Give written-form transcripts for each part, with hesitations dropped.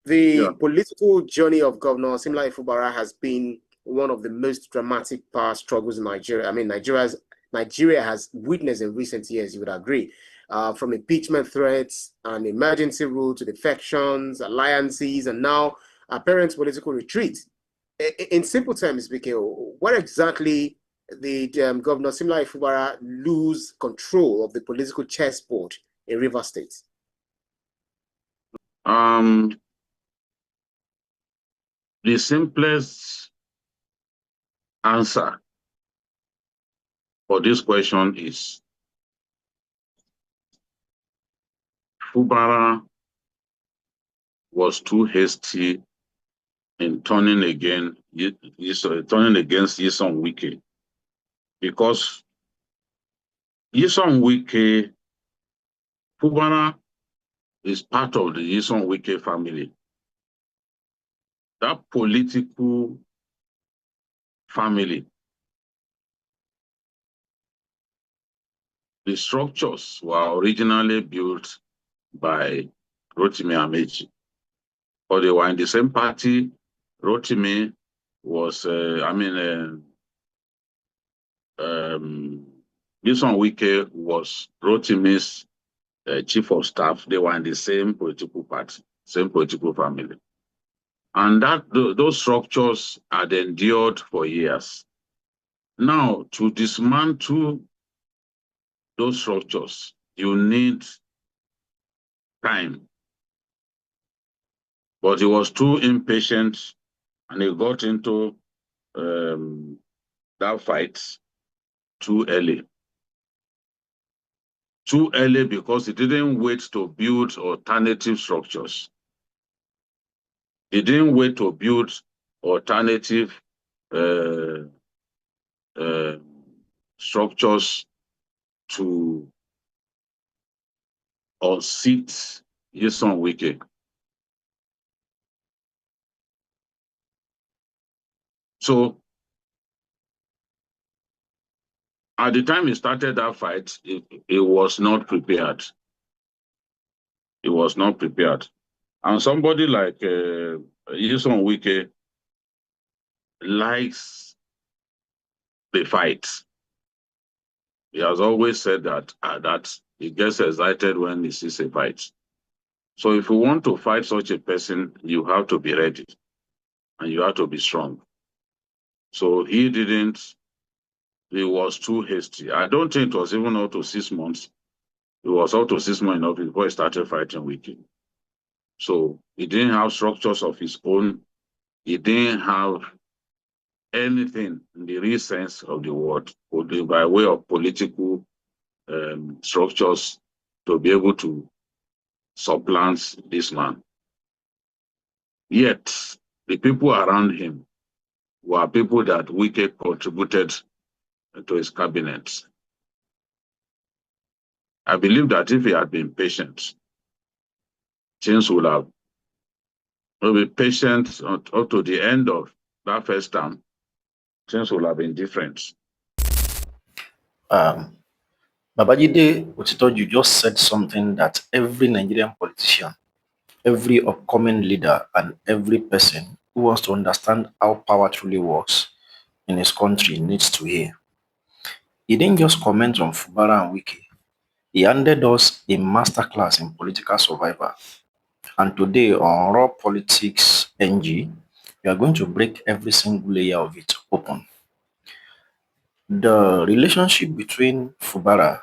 The Yeah. political journey of Governor Fubara has been one of the most dramatic power struggles in Nigeria. I mean, Nigeria has witnessed in recent years, you would agree, from impeachment threats and emergency rule to defections, alliances, and now apparent political retreat. In simple terms, speaking, what exactly did Governor Fubara lose control of the political chessboard in Rivers State? The simplest answer for this question is Fubara was too hasty in turning against Nyesom Wike, because Nyesom Wike, Fubara is part of the Nyesom Wike family. That political family, the structures were originally built by Rotimi Amechi, but they were in the same party. Rotimi was, Nyesom Wike was Rotimi's chief of staff. They were in the same political party, same political family. And those structures had endured for years. Now, to dismantle those structures, you need time. But he was too impatient, and he got into that fight too early. Too early because he didn't wait to build alternative structures. He didn't wait to build alternative structures to unseat Nyesom Wike. So, at the time he started that fight, he was not prepared. He was not prepared. And somebody like Nyesom Wike likes the fight. He has always said that he gets excited when he sees a fight. So if you want to fight such a person, you have to be ready and you have to be strong. So he was too hasty. I don't think it was even up to 6 months. It was up to 6 months enough before he started fighting Wike. So he didn't have structures of his own. He didn't have anything in the real sense of the word, by way of political structures, to be able to supplant this man. Yet, the people around him were people that Wike contributed to his cabinet. I believe that if he had been patient, things would have been patient up to the end of that first term, things would have been different. Babajide Otitoju just said something that every Nigerian politician, every upcoming leader, and every person who wants to understand how power truly works in his country needs to hear. He didn't just comment on Fubara and Wike. He handed us a masterclass in political survival. And today on Raw Politics NG, we are going to break every single layer of it open. The relationship between Fubara,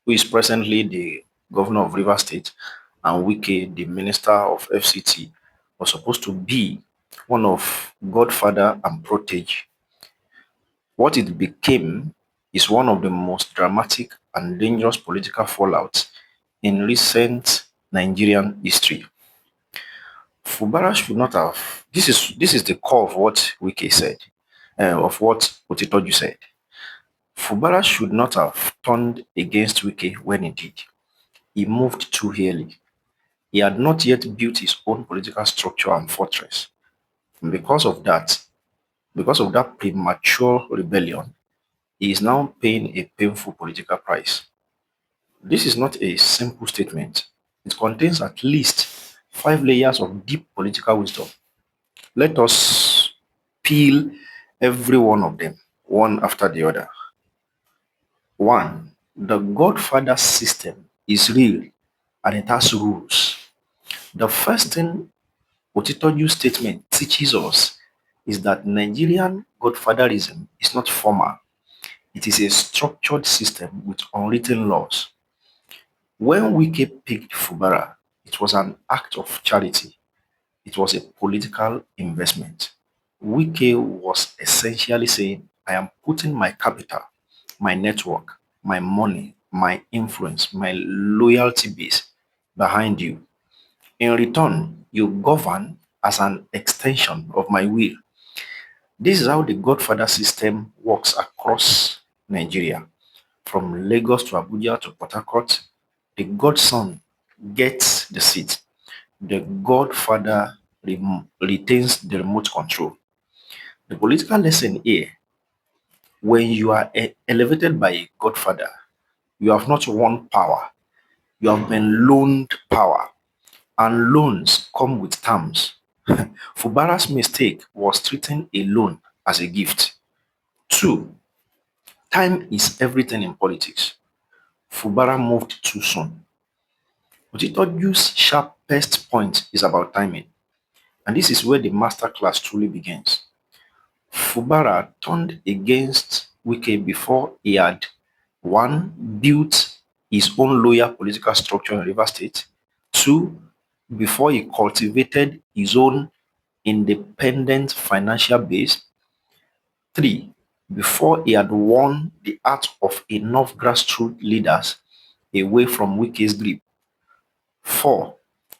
who is presently the governor of Rivers State, and Wike, the minister of FCT, was supposed to be one of godfather and protege. What it became is one of the most dramatic and dangerous political fallouts in recent Nigerian history. Fubara should not have. This is the core of what Wike said, of what Otitoju said. Fubara should not have turned against Wike when he did. He moved too early. He had not yet built his own political structure and fortress. And because of that premature rebellion, he is now paying a painful political price. This is not a simple statement. It contains at least 5 layers of deep political wisdom. Let us peel every one of them, one after the other. 1. The Godfather system is real and it has rules. The first thing Otitoju's statement teaches us is that Nigerian godfatherism is not formal. It is a structured system with unwritten laws. When Wike picked Fubara, it was an act of charity. It was a political investment. Wike was essentially saying, I am putting my capital, my network, my money, my influence, my loyalty base behind you. In return, you govern as an extension of my will. This is how the Godfather system works across Nigeria. From Lagos to Abuja to Port Harcourt, the godson gets the seat. The Godfather retains the remote control. The political lesson here: when you are elevated by a Godfather, you have not won power, you have been loaned power, and loans come with terms. Fubara's mistake was treating a loan as a gift. 2. Time is everything in politics. Fubara moved too soon. Otitoju's sharpest point is about timing, and this is where the masterclass truly begins. Fubara turned against Wike before he had 1. Built his own loyal political structure in Rivers State. 2. Before he cultivated his own independent financial base. 3. Before he had won the heart of enough grassroots leaders away from Wike's grip. 4.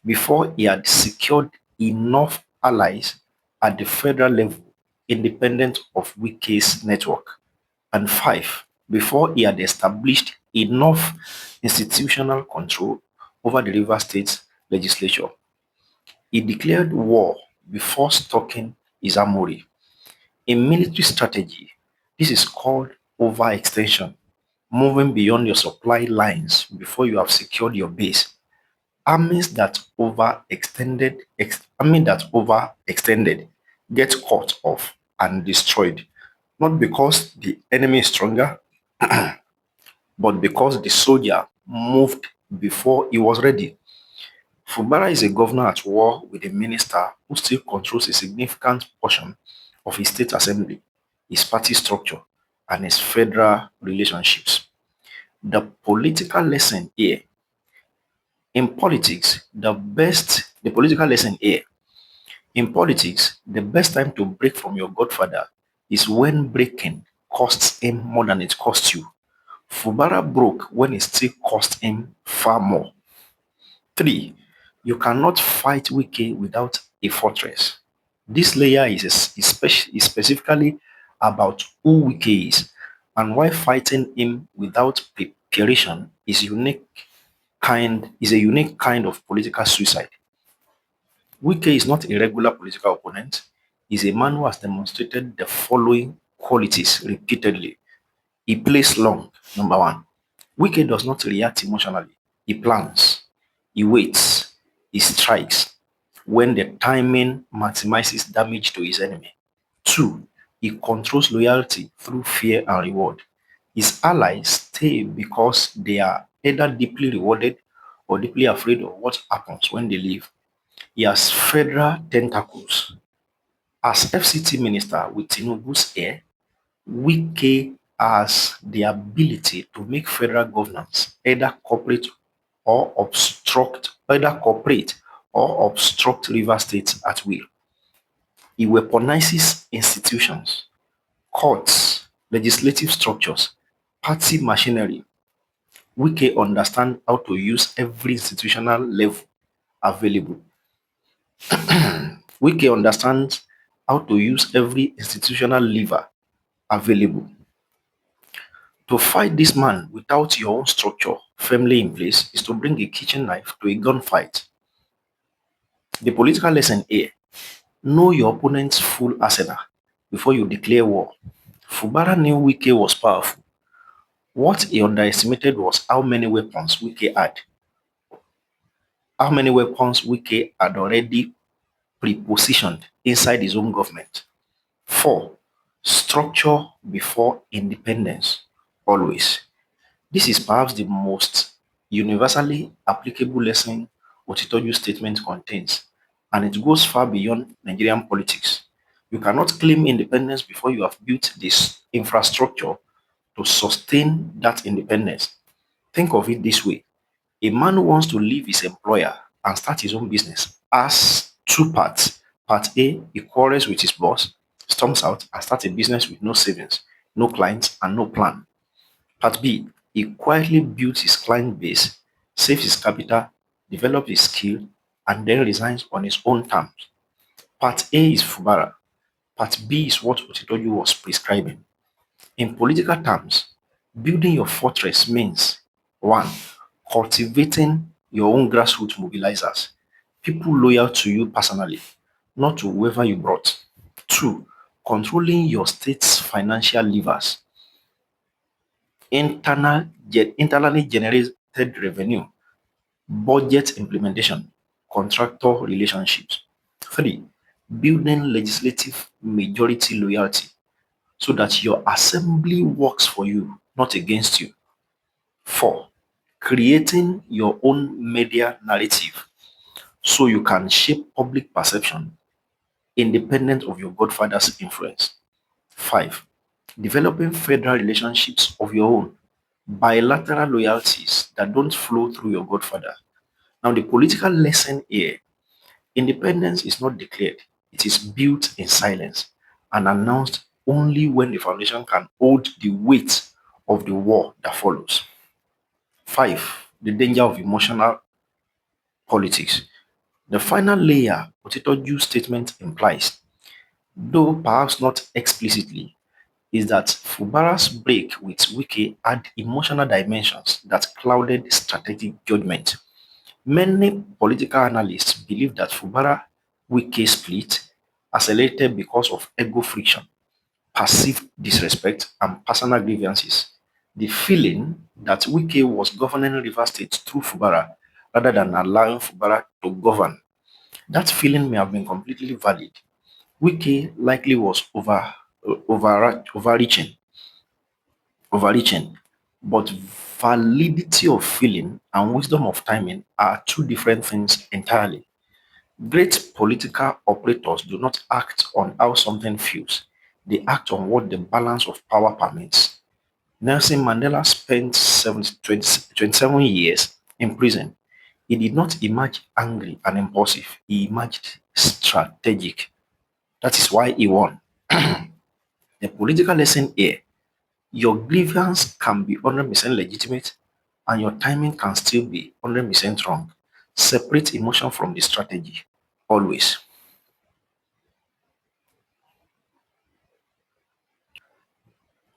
Before he had secured enough allies at the federal level independent of Wike's network. And 5. Before he had established enough institutional control over the River State legislature. He declared war before stalking his armory. In military strategy, this is called overextension, moving beyond your supply lines before you have secured your base. Armies that overextended get cut off and destroyed, not because the enemy is stronger, but because the soldier moved before he was ready. Fubara is a governor at war with a minister who still controls a significant portion of his state assembly, his party structure, and his federal relationships. The political lesson here in politics, the political lesson here in politics, the best time to break from your godfather is when breaking costs him more than it costs you. Fubara broke when it still cost him far more. 3. You cannot fight Wike without a fortress. This layer is specifically about who Wike is and why fighting him without preparation is a unique kind of political suicide. Wike is not a regular political opponent. He's a man who has demonstrated the following qualities repeatedly. He plays long, number 1. Wike does not react emotionally. He plans, he waits, he strikes when the timing maximizes damage to his enemy. 2. He controls loyalty through fear and reward. His allies stay because they are either deeply rewarded or deeply afraid of what happens when they leave. He has federal tentacles. As FCT minister with Tinubu's heir, Wike has the ability to make federal governance either cooperate or obstruct river states at will. He weaponizes institutions, courts, legislative structures, party machinery. Wike understands how to use every institutional level available. Wike understands how to use every institutional lever available. To fight this man without your own structure firmly in place is to bring a kitchen knife to a gunfight. The political lesson here: know your opponent's full arsenal before you declare war. Fubara knew Wike was powerful. What he underestimated was how many weapons Wike had. how many weapons Wike had already pre-positioned inside his own government. 4. Structure before independence, always. This is perhaps the most universally applicable lesson Otitoju's statement contains, and it goes far beyond Nigerian politics. You cannot claim independence before you have built this infrastructure to sustain that independence. Think of it this way. A man who wants to leave his employer and start his own business has two parts. Part A, he quarrels with his boss, storms out and starts a business with no savings, no clients, and no plan. Part B, he quietly builds his client base, saves his capital, develops his skill, and then resigns on his own terms. Part A is Fubara. Part B is what Otitoju was prescribing. In political terms, building your fortress means 1. Cultivating your own grassroots mobilizers, people loyal to you personally, not to whoever you brought. 2. Controlling your state's financial levers, internally generated revenue, budget implementation, contractor relationships. 3. Building legislative majority loyalty so that your assembly works for you, not against you. 4. Creating your own media narrative so you can shape public perception independent of your godfather's influence. 5. Developing federal relationships of your own, bilateral loyalties that don't flow through your godfather. Now, the political lesson here: independence is not declared, it is built in silence and announced only when the foundation can hold the weight of the war that follows. 5. The danger of emotional politics. The final layer Otitoju's statement implies, though perhaps not explicitly, is that Fubara's break with Wike had emotional dimensions that clouded strategic judgment. Many political analysts believe that Fubara-Wike split accelerated because of ego friction, perceived disrespect, and personal grievances. The feeling that Wike was governing River State through Fubara rather than allowing Fubara to govern, that feeling may have been completely valid. Wike likely was overreaching, but validity of feeling and wisdom of timing are two different things entirely. Great political operators do not act on how something feels, they act on what the balance of power permits. Nelson Mandela spent 27 years in prison. He did not emerge angry and impulsive, he emerged strategic. That is why he won. The political lesson here: your grievance can be 100% legitimate and your timing can still be 100% wrong. Separate emotion from the strategy, always.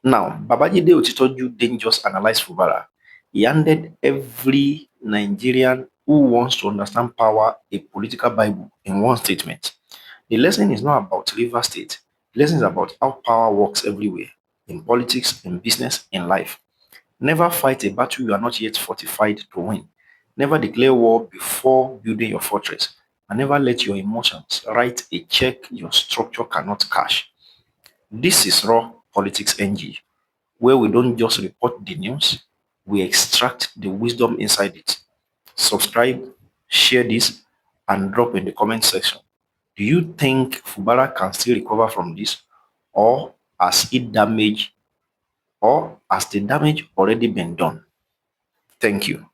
Now, Babajide Otitoju didn't just analyze Fubara. He handed every Nigerian who wants to understand power a political Bible in one statement. The lesson is not about River State. The lesson is about how power works everywhere, in politics, in business, in life. Never fight a battle you are not yet fortified to win. Never declare war before building your fortress. And never let your emotions write a check your structure cannot cash. This is Raw Politics NG, where we don't just report the news, we extract the wisdom inside it. Subscribe, share this, and drop in the comment section. Do you think Fubara can still recover from this, or has the damage already been done? Thank you.